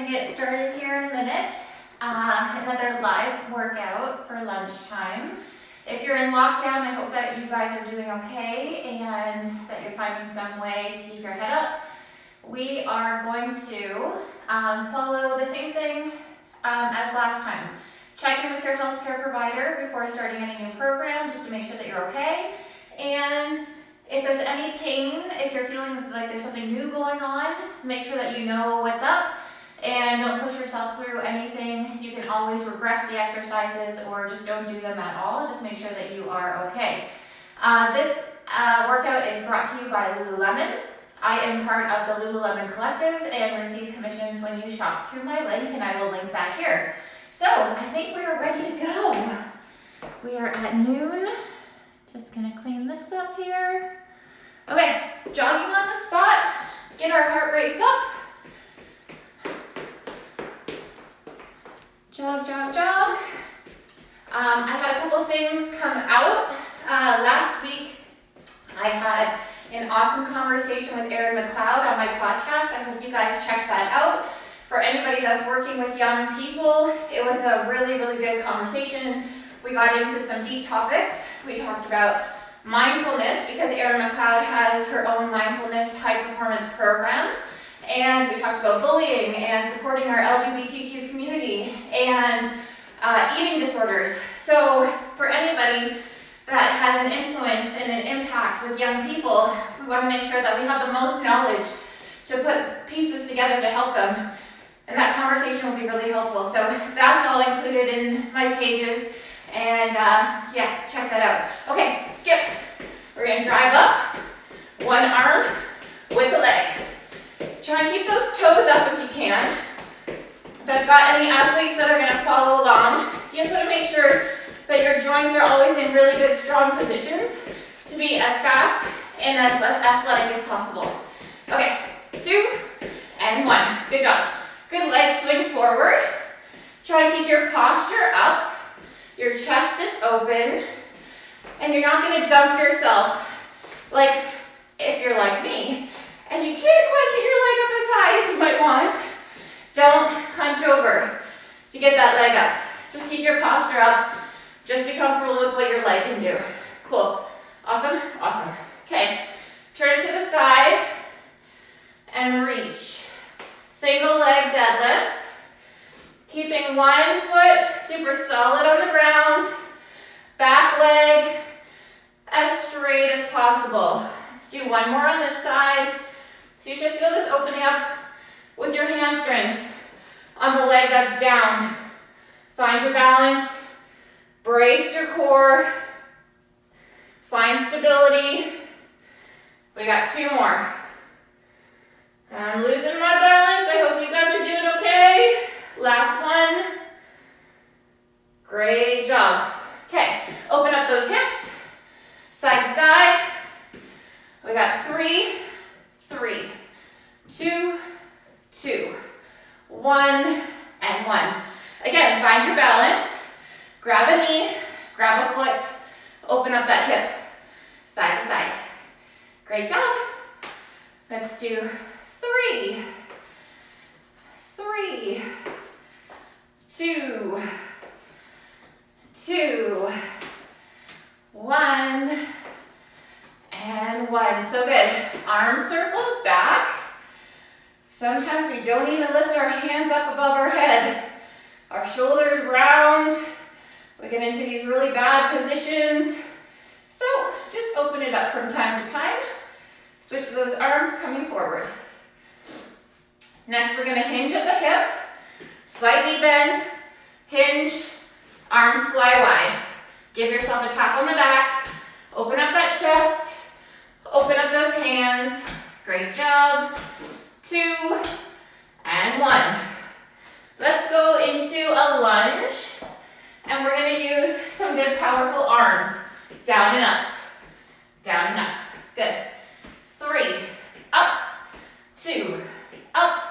gonna get started here in a minute. Another live workout for lunchtime. If you're in lockdown, I hope that you guys are doing okay and that you're finding some way to keep your head up. We are going to follow the same thing as last time. Check in with your healthcare provider before starting any new program just to make sure that you're okay. And if there's any pain, if you're feeling like there's something new going on, make sure that you know what's up and don't push yourself through anything. You can always regress the exercises or just don't do them at all. Just make sure that you are okay. This workout is brought to you by Lululemon. I am part of the Lululemon Collective and receive commissions when you shop through my link, and I will link that here. So I think we are ready to go. We are at noon. Just gonna clean this up here. Okay, jogging on the spot. Let's get our heart rates up. Jog, jog, jog. I had a couple things come out. Last week, I had an awesome conversation with Erin McLeod on my podcast. I hope you guys check that out. For anybody that's working with young people, it was a really, really good conversation. We got into some deep topics. We talked about mindfulness because Erin McLeod has her own mindfulness high performance program. And we talked about bullying and supporting our LGBTQ community and eating disorders. So for anybody that has an influence and an impact with young people, we want to make sure that we have the most knowledge to put pieces together to help them. And that conversation will be really helpful. So that's all included in my pages. And yeah, check that out. Okay, skip. We're gonna drive up, one arm with the leg. Try and keep those toes up if you can. If I've got any athletes that are gonna follow along, you just wanna make sure that your joints are always in really good, strong positions to be as fast and as athletic as possible. Okay, 2 and 1. Good job. Good leg swing forward. Try and keep your posture up. Your chest is open. And you're not going to dump yourself like if you're like me and you can't quite get your leg up as high as you might want. Don't hunch over to get that leg up. Just keep your posture up. Just be comfortable with what your leg can do. Cool. Awesome. Awesome. Okay. Turn to the side and reach. Single leg deadlift. Keeping one foot super solid on the ground. Back leg as straight as possible. Let's do one more on this side. So you should feel this opening up with your hamstrings on the leg that's down. Find your balance. Brace your core. Find stability. We got 2 more. I'm losing my balance. I hope you guys are doing okay. Last one. Great job. Okay, open up those hips, side to side. We got 3, 3, 2, 2, 1, and 1. Again, find your balance. Grab a knee, grab a foot, open up that hip, side to side. Great job. Let's do 3, 3, 2, 2, 1, and 1. So good. Arm circles back. Sometimes we don't even lift our hands up above our head. Our shoulders round. We get into these really bad positions. So just open it up from time to time. Switch those arms coming forward. Next, we're going to hinge at the hip. Slightly bend. Hinge. Arms fly wide. Give yourself a tap on the back. Open up that chest. Open up those hands. Great job. 2 and 1. Let's go into a lunge. And we're going to use some good powerful arms. Down and up. Down and up. Good. 3. Up. 2. Up.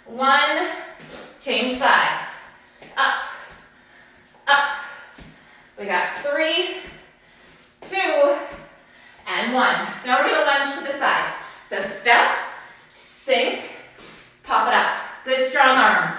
1. Change sides. Up. Up. We got 3, 2, and 1. Now we're going to lunge to the side. So step, sink, pop it up. Good strong arms.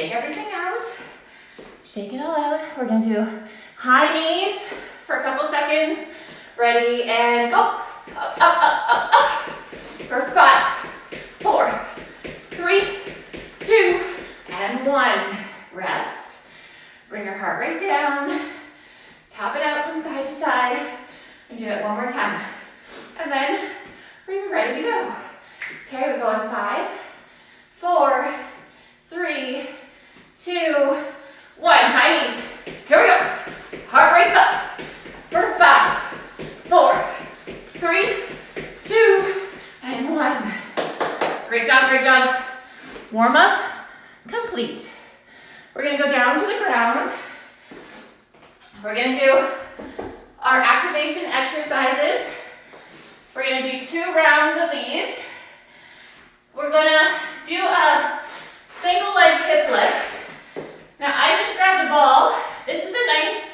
Shake everything out. Shake it all out. We're gonna do high knees for a couple seconds. Ready, and go. Up, up, up, up, up. For 5, 4, 3, 2, and 1. Rest. Bring your heart rate down. Tap it out from side to side. And do that one more time. And then we're ready to go. Okay, we're going 5, 4, 3, 2, 1. High knees. Here we go. Heart rate's up. For 5, 4, 3, 2, and 1. Great job, great job. Warm up complete. We're gonna go down to the ground. We're gonna do our activation exercises. We're gonna do 2 rounds of these. We're gonna do a single leg hip lift. Now I just grabbed a ball. This is a nice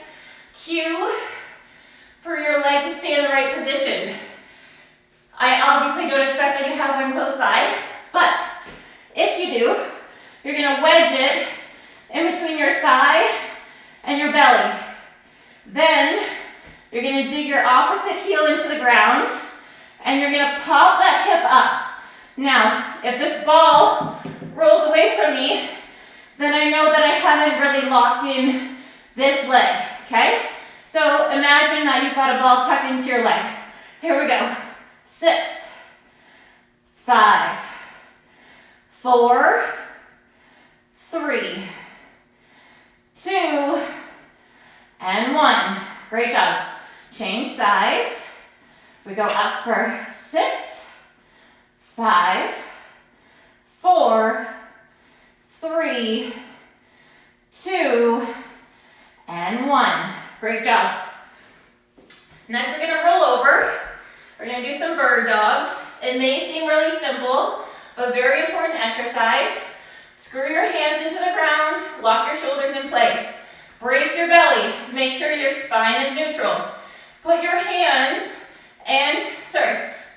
cue for your leg to stay in the right position. I obviously don't expect that you have one close by, but if you do, you're gonna wedge it in between your thigh and your belly. Then you're gonna dig your opposite heel into the ground and you're gonna pop that hip up. Now, if this ball rolls away from me, then I know that I haven't really locked in this leg, okay? So imagine that you've got a ball tucked into your leg. Here we go. 6, 5, 4, 3, 2, and 1. Great job. Change sides. We go up for 6, 5, 4, 3, 2, and 1. Great job. Next, we're gonna roll over. We're gonna do some bird dogs. It may seem really simple, but very important exercise. Screw your hands into the ground, lock your shoulders in place. Brace your belly, make sure your spine is neutral. Put your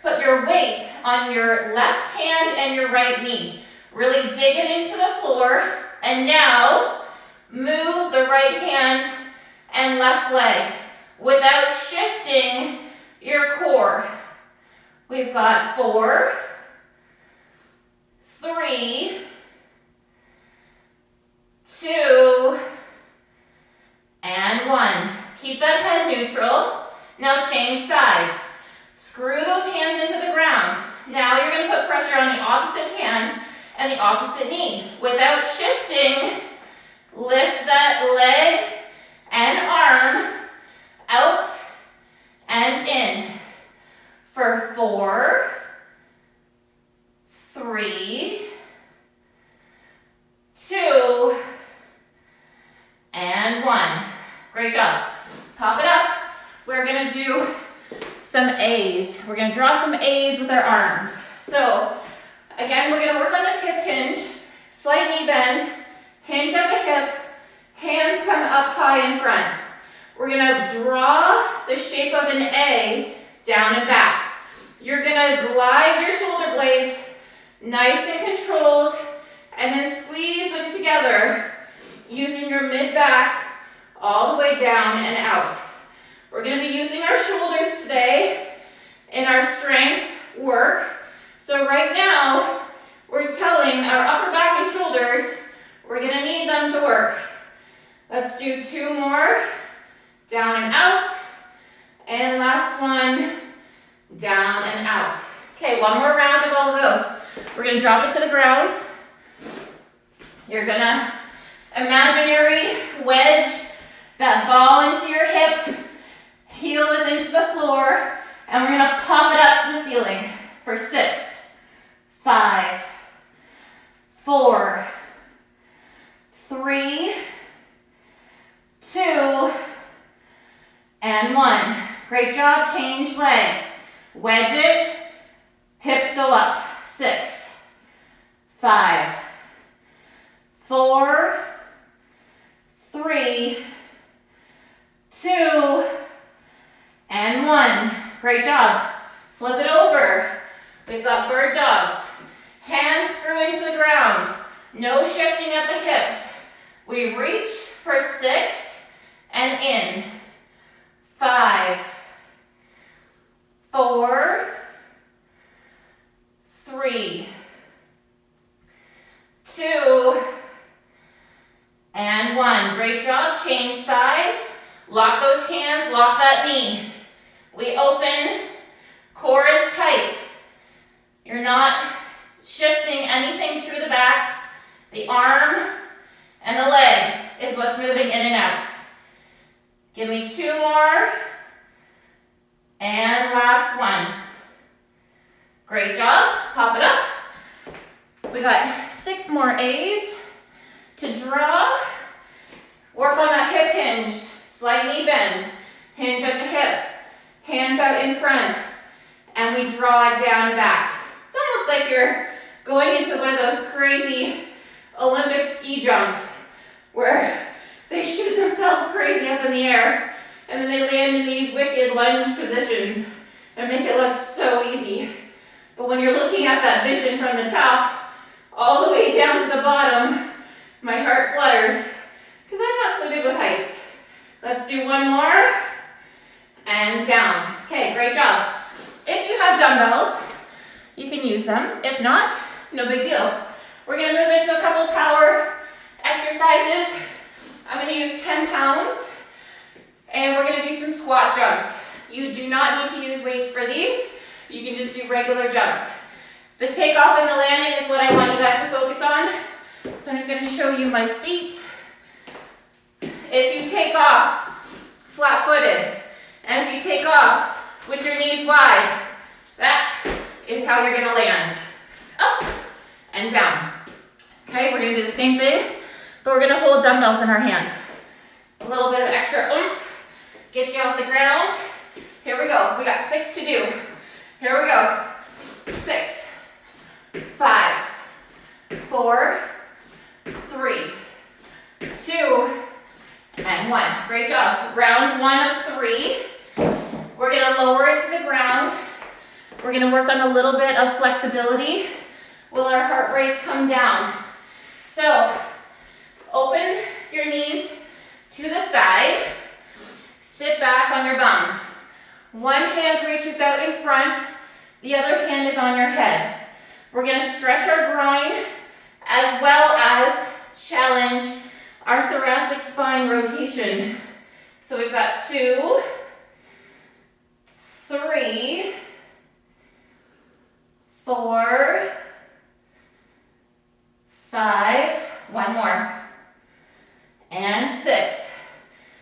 put your weight on your left hand and your right knee. Really dig it into the floor, and now move the right hand and left leg without shifting your core. We've got 4, 3, 2, and 1. Keep that head neutral. Now change sides. Screw those hands into the ground. Now you're going to put pressure on the opposite hand and the opposite knee. Without shifting, lift that leg and arm out and in. For 4, 3, 2, and 1. Great job. Pop it up. We're gonna do some A's. We're gonna draw some A's with our arms. So again, we're gonna work on this hip hinge, slight knee bend, hinge at the hip, hands come up high in front. We're gonna draw the shape of an A down and back. You're gonna glide your shoulder blades nice and controlled, and then squeeze them together using your mid-back all the way down and out. We're gonna be using our shoulders today in our strength work. So right now, we're telling our upper back and shoulders, we're gonna need them to work. Let's do 2 more. Down and out. And last one, down and out. Okay, 1 more round of all of those. We're gonna drop it to the ground. You're gonna imaginary wedge that ball into your hip, heel is into the floor, and we're gonna pop it up to the ceiling for 6, 5, 4, 3, 2, and 1. Great job, change legs. Wedge it, hips go up. 6, 5, 4, 3, 2, and 1. Great job. Flip it over. We've got bird dogs. Hands screw into the ground. No shifting at the hips. We reach for 6 and in. 5, 4, 3, 2, and 1. Great job. Change sides. Lock those hands, lock that knee. We open, core is tight. You're not shifting anything through the back. The arm and the leg is what's moving in and out. Give me 2 more. And last one. Great job. Pop it up. We got 6 more A's to draw. Work on that hip hinge. Slight knee bend. Hinge at the hip. Hands out in front. And we draw it down and back. It's almost like you're going into one of those crazy Olympic ski jumps where they shoot themselves crazy up in the air and then they land in these wicked lunge positions and make it look so easy. But when you're looking at that vision from the top all the way down to the bottom, my heart flutters because I'm not so good with heights. Let's do 1 more and down. Okay, great job. If you have dumbbells, you can use them. If not, no big deal. We're gonna move into a couple of power exercises. I'm gonna use 10 pounds and we're gonna do some squat jumps. You do not need to use weights for these. You can just do regular jumps. The takeoff and the landing is what I want you guys to focus on. So I'm just gonna show you my feet. If you take off flat-footed, and if you take off with your knees wide, that is how you're gonna land. Up and down. Okay, we're gonna do the same thing, but we're gonna hold dumbbells in our hands. A little bit of extra oomph, get you off the ground. Here we go, we got 6 to do. Here we go. 6, 5, 4, 3, 2, and 1. Great job. Round 1 of 3. We're gonna lower it to the ground. We're gonna work on a little bit of flexibility. Will our heart rates come down? So, open your knees to the side. Sit back on your bum. One hand reaches out in front. The other hand is on your head. We're gonna stretch our groin as well as challenge our thoracic spine rotation. So we've got 2, 3, 4, 5, 1 more, and 6.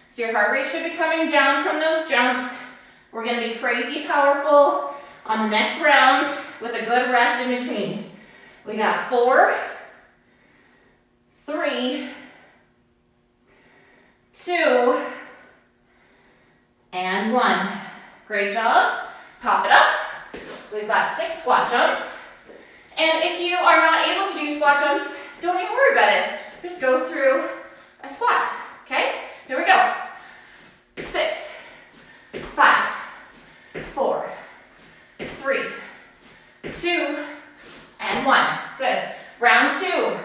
So your heart rate should be coming down from those jumps. We're gonna be crazy powerful on the next round with a good rest in between. We got 4, 3, 2, and 1. Great job. Pop it up. We've got 6 squat jumps. And if you are not able to do squat jumps, don't even worry about it. Just go through a squat, okay? Here we go. 6, 5, 4, 3, 2, and 1. Good. Round 2.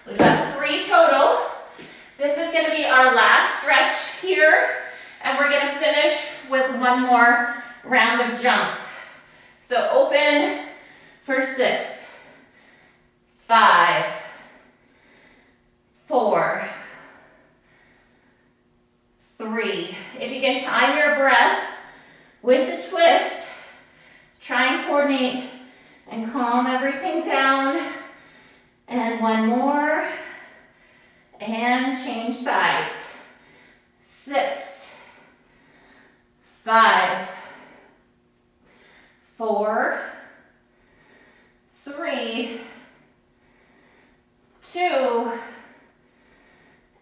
We've got 3 total. This is going to be our last stretch here, and we're going to finish with 1 more round of jumps. So open for 6, 5, 4, 3. If you can time your breath with the twist, try and coordinate and calm everything down. And 1 more. And change sides. 6, 5, 4, 3, 2,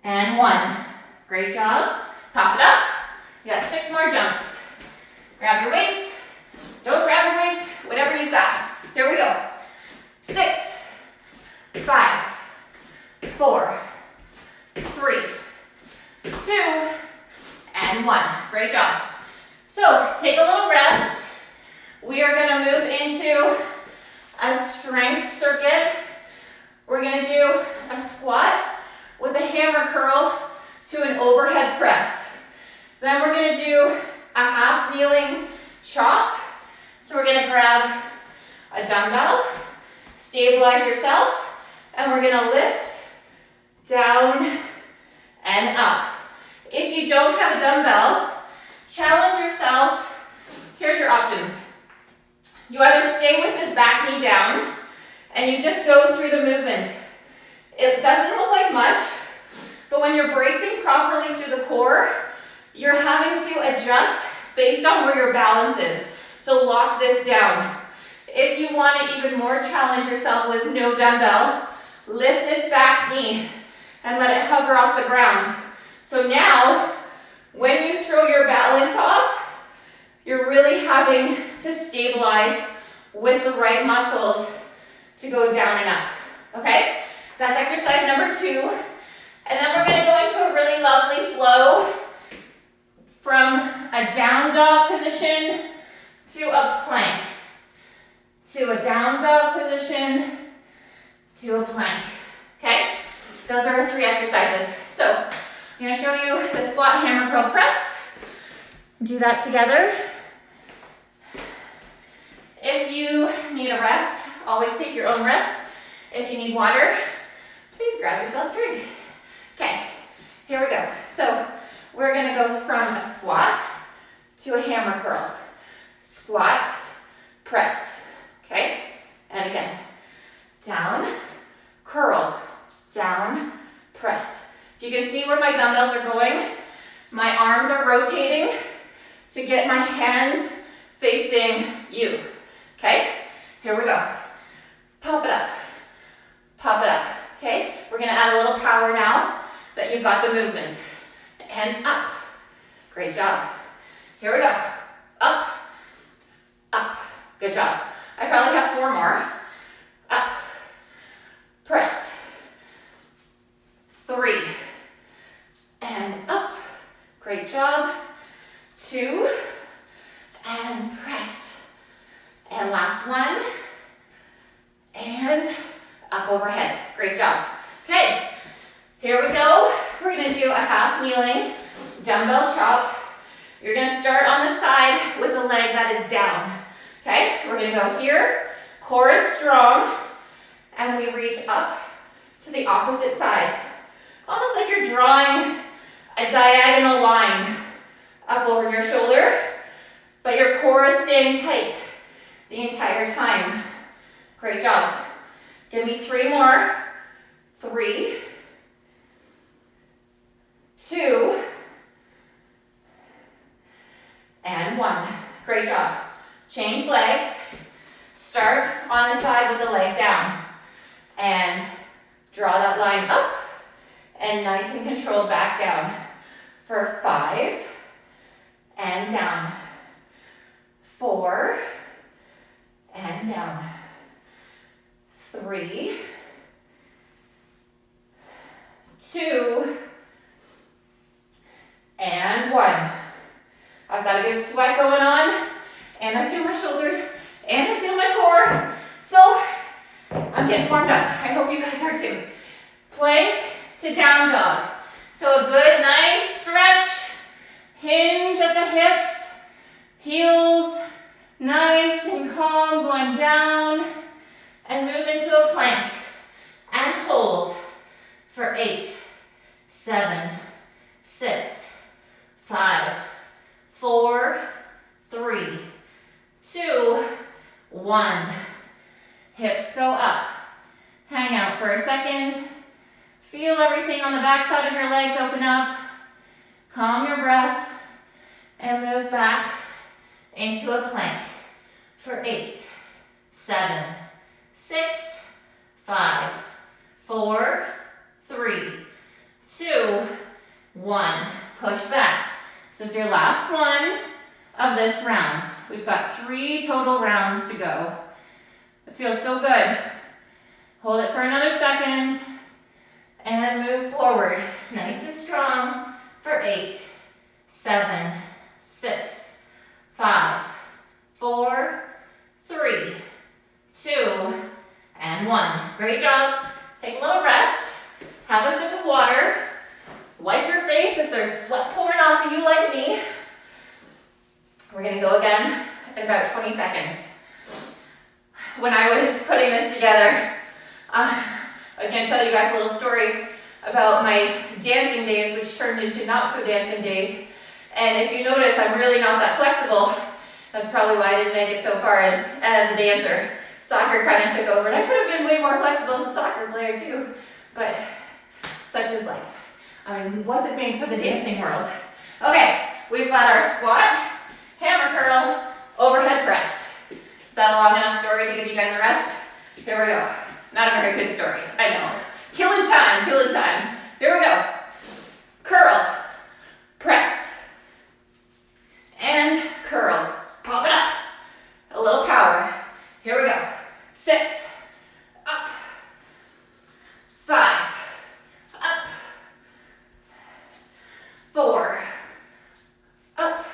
and 1. Great job. Pop it up. You got 6 more jumps. Grab your weights. Don't grab your weights. Whatever you got. Here we go. 6, 5, 4, 3, 2, and 1. Great job. So take a little rest. We are going to move into a strength circuit. We're going to do a squat. with a hammer curl to an overhead press. Then we're gonna do a half kneeling chop. So we're gonna grab a dumbbell, stabilize yourself, and we're gonna lift down and up. If you don't have a dumbbell, challenge yourself. Here's your options. You either stay with this back knee down and you just go through the movement. It doesn't look like much, but when you're bracing properly through the core, you're having to adjust based on where your balance is. So lock this down. If you want to even more challenge yourself with no dumbbell, lift this back knee and let it hover off the ground. So now, when you throw your balance off, you're really having to stabilize with the right muscles to go down and up, okay? That's exercise number 2. And then we're gonna go into a really lovely flow from a down dog position to a plank, to a down dog position, to a plank, okay? Those are our 3 exercises. So I'm gonna show you the squat, hammer, curl, press. Do that together. If you need a rest, always take your own rest. If you need water, please grab yourself a drink. Okay, here we go. So we're gonna go from a squat to a hammer curl. Squat, press, okay? And again, down, curl, down, press. If you can see where my dumbbells are going, my arms are rotating to get my hands facing you, okay? Here we go. Pop it up, okay? We're gonna add a little power now that you've got the movement. And up, great job. Here we go, up, up, good job. I probably have 4 more. Up, press, 3, and up, great job. 2, and press. And last one, and up overhead, great job. Okay, here we go. We're gonna do a half kneeling dumbbell chop. You're gonna start on the side with the leg that is down. Okay, we're gonna go here, core is strong, and we reach up to the opposite side. Almost like you're drawing a diagonal line up over your shoulder, but your core is staying tight the entire time. Great job. Give me 3 more. 3, 2, and 1. Great job. Change legs. Start on the side with the leg down. And draw that line up and nice and controlled back down for 5 and down. 4 and down. 3, 2, and 1. I've got a good sweat going on, and I feel my shoulders, and I feel my core. So I'm getting warmed up. I hope you guys are too. Plank to down dog. So a good, nice stretch. Hinge at the hips. Heels nice and calm, going down. And move into a plank. And hold for 8, 7, 6, 5, 4, 3, 2, 1. Hips go up. Hang out for a second. Feel everything on the back side of your legs open up. Calm your breath and move back into a plank for 8, 7, 6, 5, 4, 3, 2, 1. Push back. This is your last one of this round. We've got 3 total rounds to go. It feels so good. Hold it for another second and move forward. Nice and strong for 8, 7, 6, 5, 4, 3, 2, and 1. Great job. Take a little rest. Have a sip of water. Wipe your face if there's sweat pouring off of you like me. We're gonna go again in about 20 seconds. When I was putting this together, I was gonna tell you guys a little story about my dancing days, which turned into not so dancing days. And if you notice, I'm really not that flexible. That's probably why I didn't make it so far as a dancer. Soccer kind of took over, and I could have been way more flexible as a soccer player too, but such is life. I wasn't made for the dancing world. Okay, we've got our squat, hammer curl, overhead press. Is that a long enough story to give you guys a rest? Here we go. Not a very good story, I know. Killing time, killing time. Here we go. Curl, press, and curl. Pop it up. A little power. Here we go. 6, up, 5, up, 4, up,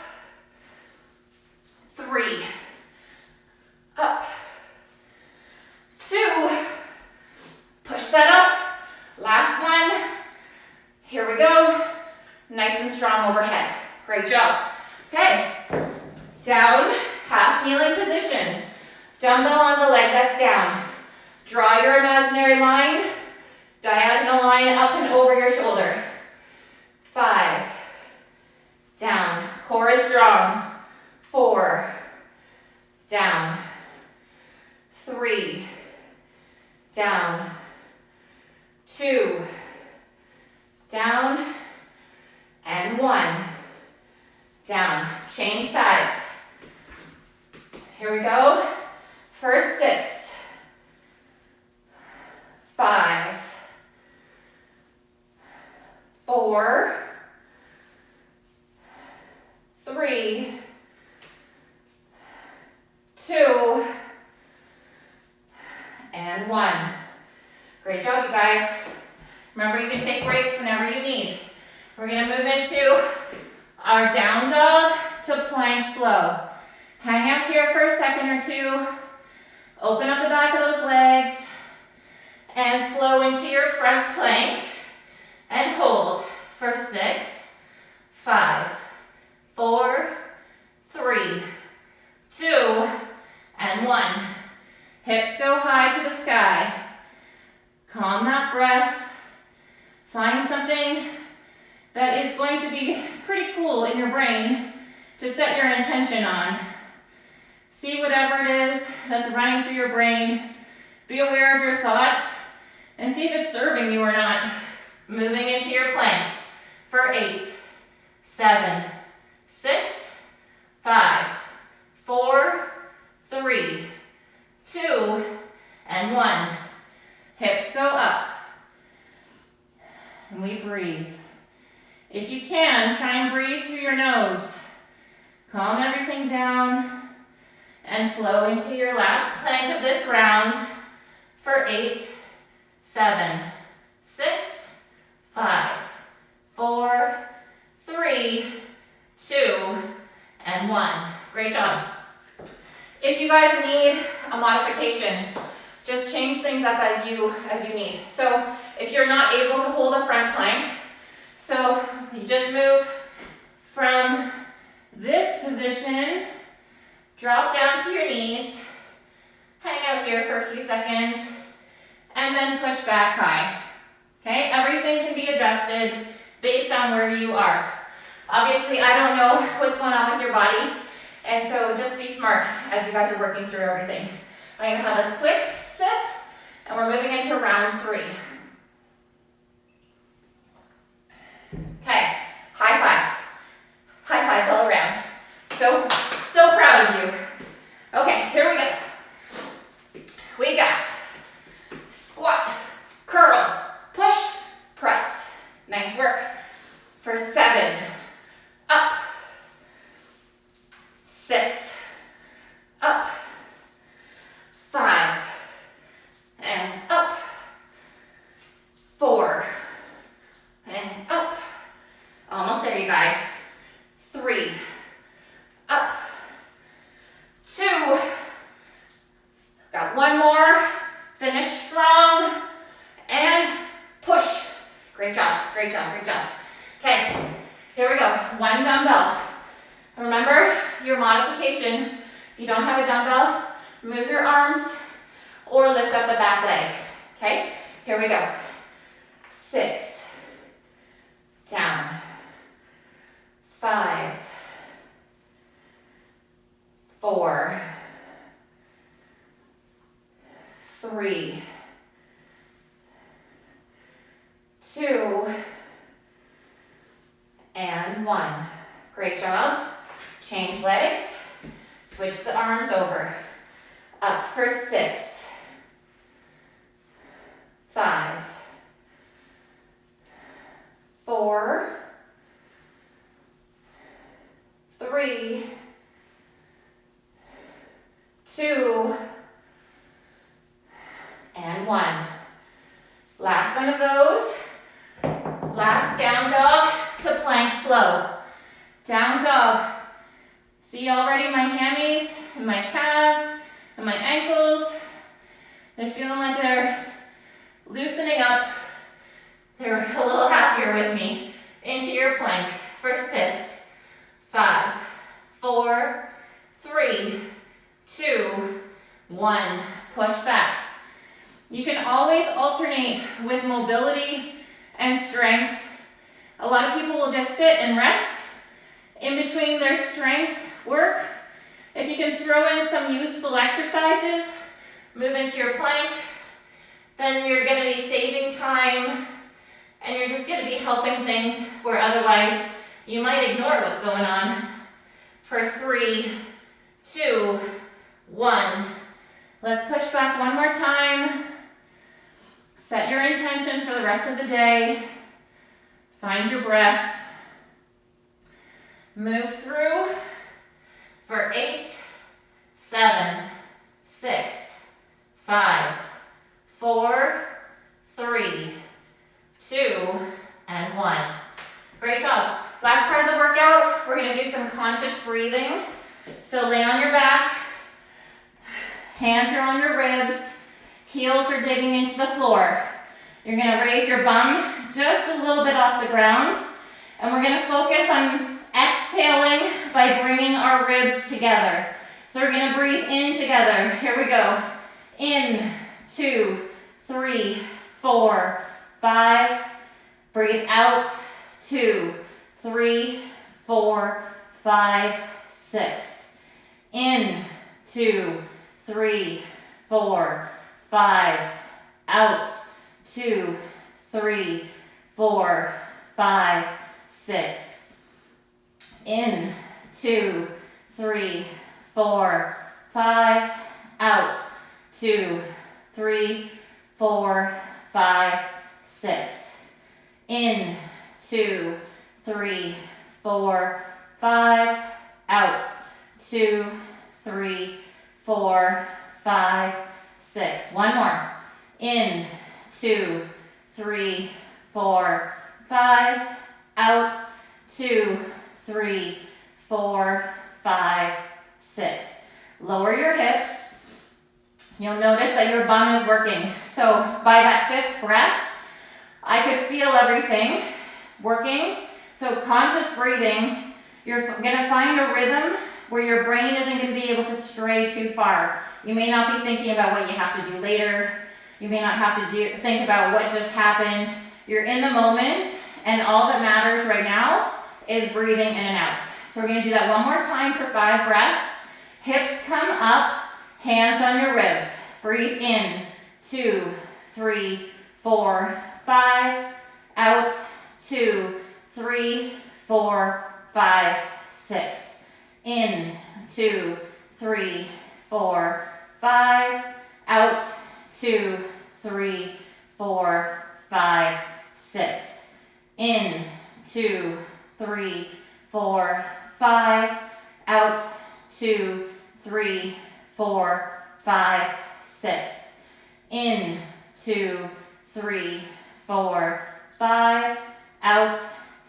3, up, 2, push that up, last one, here we go, nice and strong overhead, great job. Okay, down, half kneeling position, dumbbell on the leg that's down, draw your imaginary line, diagonal line up and over your shoulder. 5, down, core is strong, 4, down, 3, down, 2, down, and 1, down. Change sides. Here we go. First 6, 5, 4, 3, 2, and 1. Great job, you guys. Remember, you can take breaks whenever you need. We're gonna move into our down dog to plank flow. Hang out here for a second or two. Open up the back of those legs and flow into your front plank and hold for 6, 5, 4, 3, 2, and 1. Hips go high to the sky. Calm that breath. Find something that is going to be pretty cool in your brain to set your intention on. See whatever it is that's running through your brain. Be aware of your thoughts and see if it's serving you or not. Moving into your plank for 8, 7, 6, 5, 4, 3, 2, and 1. Hips go up. And we breathe. If you can, try and breathe through your nose. Calm everything down and flow into your last plank of this round for 8, 7, 6, 5, 4, 3, 2, and 1. Great job. If you guys need a modification, just change things up as you need. So if you're not able to hold a front plank, so you just move from this position, drop down to your knees, hang out here for a few seconds, and then push back high. Okay, everything can be adjusted based on where you are. Obviously, I don't know what's going on with your body, and so just be smart as you guys are working through everything. I'm gonna have a quick sip, and we're moving into round 3. Okay, high fives. High fives all around. So proud of you. Okay, here we go. We got squat, curl, push, press. Nice work. For 7, up, 6, up, 5, and up, 4, and up. Almost there, you guys. 3, up, 2, got one more, finish strong, and push. Great job, great job, great job. Okay, here we go. One dumbbell. Remember your modification. If you don't have a dumbbell, move your arms or lift up the back leg. Okay, here we go. 6, down, 5, 4, 3, 2, and 1. Great job. Change legs. Switch the arms over. Up for 6, 5, 4, 3, 2, and 1. Last one of those. Last down dog to plank flow. Down dog. See already my hammies and my calves and my ankles. They're feeling like they're loosening up. They're a little happier with me. Into your plank for 6, 5, 4, 3, 2, 1. Push back. You can always alternate with mobility and strength. A lot of people will just sit and rest in between their strength work. If you can throw in some useful exercises, move into your plank, then you're going to be saving time and you're just going to be helping things where otherwise you might ignore what's going on. For 3, 2, 1. Let's push back one more time. Set your intention for the rest of the day. Find your breath. Move through for 8, 7, 6, 5, 4, 3, 2, and 1. Great job. Last part of the workout, we're going to do some conscious breathing. So lay on your back. Hands are on your ribs. Heels are digging into the floor. You're going to raise your bum just a little bit off the ground. And we're going to focus on exhaling by bringing our ribs together. So we're going to breathe in together. Here we go. In, 2, 3, 4, 5. Breathe out. 2, 3, 4, 5, 6. In, 2, 3, 4, 5. Out. 2, 3, 4, 5, 6. In. 2, 3, 4, 5. Out. 2, 3, 4, 5, 6. In. 2, 3, 4, 5. Out. 2, 3, 4, 5, 6. One more. In. 2, 3, 4, 5. Out. 2, 3, 4, 5, 6. Lower your hips. You'll notice that your bum is working. So by that 5th breath, I could feel everything working. So conscious breathing, you're going to find a rhythm where your brain isn't going to be able to stray too far. You may not be thinking about what you have to do later. You may not have to think about what just happened. You're in the moment, and all that matters right now is breathing in and out. So we're going to do that one more time for 5 breaths. Hips come up, hands on your ribs. Breathe in. 2, 3, 4, 5. Out. 2, 3, 4, 5, 6. In. 2, 3, 4, 5. Out. 2, 3, 4, 5, 6. In. 2, 3, 4, 5. Out. 2, 3, 4, 5, 6. In. 2, 3, 4, 5. Out.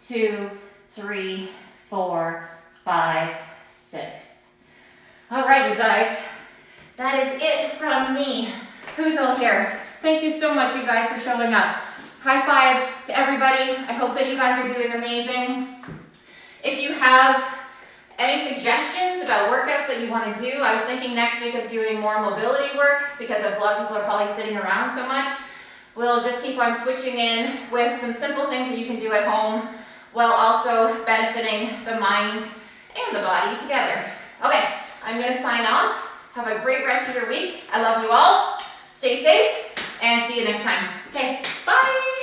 2, 3, 4, 5, 6. All right, you guys. That is it from me. Who's all here? Thank you so much, you guys, for showing up. High fives to everybody. I hope that you guys are doing amazing. If you have any suggestions about workouts that you want to do, I was thinking next week of doing more mobility work because a lot of people are probably sitting around so much. We'll just keep on switching in with some simple things that you can do at home while also benefiting the mind and the body together. Okay, I'm going to sign off. Have a great rest of your week. I love you all. Stay safe and see you next time. Okay, bye.